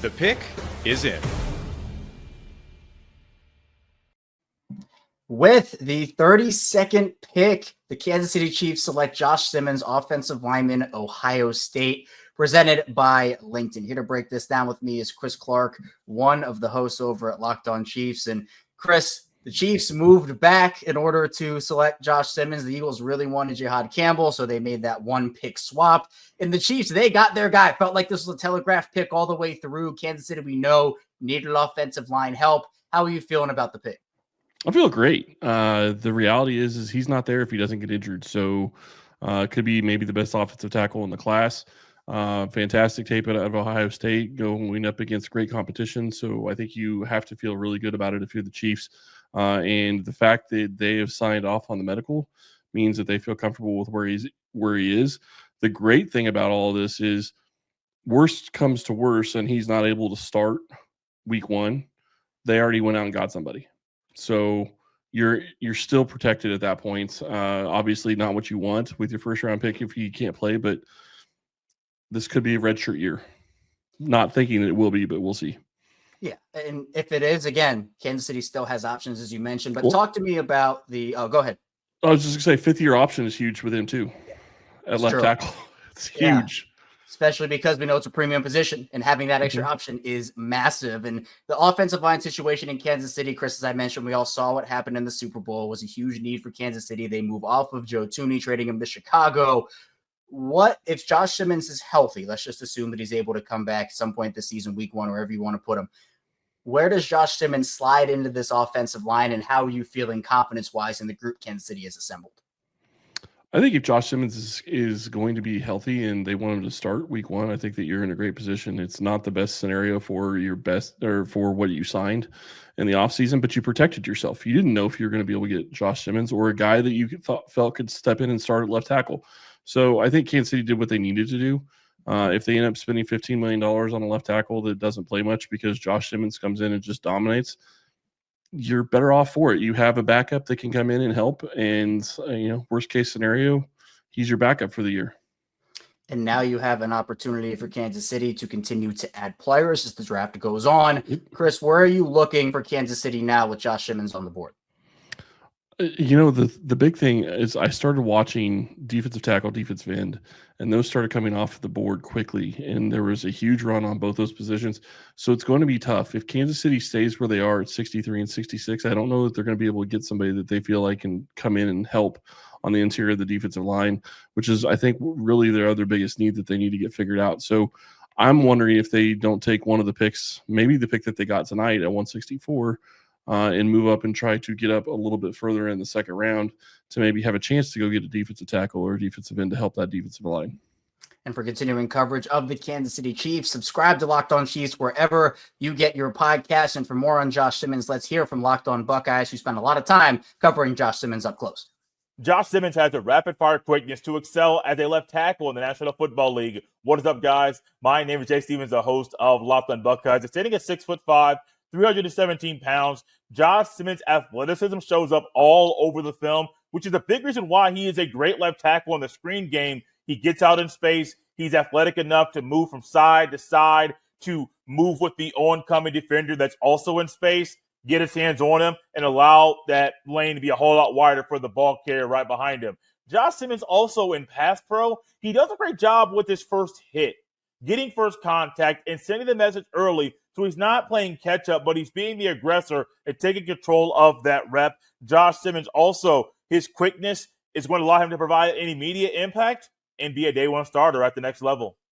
The pick is in. With the 32nd pick, the Kansas City Chiefs select Josh Simmons, offensive lineman, Ohio State, presented by LinkedIn. Here to break this down with me is Chris Clark, one of the hosts over at Locked On Chiefs. And Chris, the Chiefs moved back in order to select Josh Simmons. The Eagles really wanted Jihad Campbell, so they made that one pick swap. And the Chiefs, they got their guy. Felt like this was a telegraph pick all the way through. Kansas City, we know, needed offensive line help. How are you feeling about the pick? I feel great. The reality is he's not there if he doesn't get injured. So could be maybe the best offensive tackle in the class. Fantastic tape out of Ohio State, going up against great competition. So I think you have to feel really good about it if you're the Chiefs. And the fact that they have signed off on the medical means that they feel comfortable with where he is. The great thing about all of this is worst comes to worst and he's not able to start week one. They already went out and got somebody. So you're still protected at that point. Obviously not what you want with your first round pick if you can't play, but this could be a redshirt year. Not thinking that it will be, but we'll see. Yeah, and if it is, again, Kansas City still has options, as you mentioned. But talk to me about the – go ahead. I was just going to say fifth-year option is huge with him too at left tackle. It's huge. Especially because we know it's a premium position, and having that extra option is massive. And the offensive line situation in Kansas City, Chris, as I mentioned, we all saw what happened in the Super Bowl. It was a huge need for Kansas City. They move off of Joe Thuney, trading him to Chicago. What if Josh Simmons is healthy? Let's just assume that he's able to come back at some point this season, week one, wherever you want to put him. Where does Josh Simmons slide into this offensive line, and how are you feeling confidence-wise in the group Kansas City has assembled? I think if Josh Simmons is going to be healthy and they want him to start week one, I think that you're in a great position. It's not the best scenario for your best or for what you signed in the offseason, but you protected yourself. You didn't know if you were going to be able to get Josh Simmons or a guy that you felt could step in and start at left tackle. So I think Kansas City did what they needed to do. If they end up spending $15 million on a left tackle that doesn't play much because Josh Simmons comes in and just dominates, you're better off for it. You have a backup that can come in and help. And, worst case scenario, he's your backup for the year. And now you have an opportunity for Kansas City to continue to add players as the draft goes on. Chris, where are you looking for Kansas City now with Josh Simmons on the board? The big thing is I started watching defensive tackle, defensive end, and those started coming off the board quickly. And there was a huge run on both those positions. So it's going to be tough. If Kansas City stays where they are at 63 and 66, I don't know that they're going to be able to get somebody that they feel like can come in and help on the interior of the defensive line, which is, I think, really their other biggest need that they need to get figured out. So I'm wondering if they don't take one of the picks, maybe the pick that they got tonight at 164, and move up and try to get up a little bit further in the second round to maybe have a chance to go get a defensive tackle or a defensive end to help that defensive line. And for continuing coverage of the Kansas City Chiefs, subscribe to Locked On Chiefs wherever you get your podcasts. And for more on Josh Simmons, let's hear from Locked On Buckeyes, who spent a lot of time covering Josh Simmons up close. Josh Simmons has the rapid-fire quickness to excel as a left tackle in the National Football League. What is up, guys? My name is Jay Stevens, the host of Locked On Buckeyes. It's sitting at 6'5", 317 pounds. Josh Simmons' athleticism shows up all over the film, which is a big reason why he is a great left tackle in the screen game. He gets out in space. He's athletic enough to move from side to side, to move with the oncoming defender that's also in space, get his hands on him, and allow that lane to be a whole lot wider for the ball carrier right behind him. Josh Simmons also in pass pro, he does a great job with his first hit, getting first contact and sending the message early. So he's not playing catch up, but he's being the aggressor and taking control of that rep. Josh Simmons also, his quickness is going to allow him to provide an immediate impact and be a day one starter at the next level.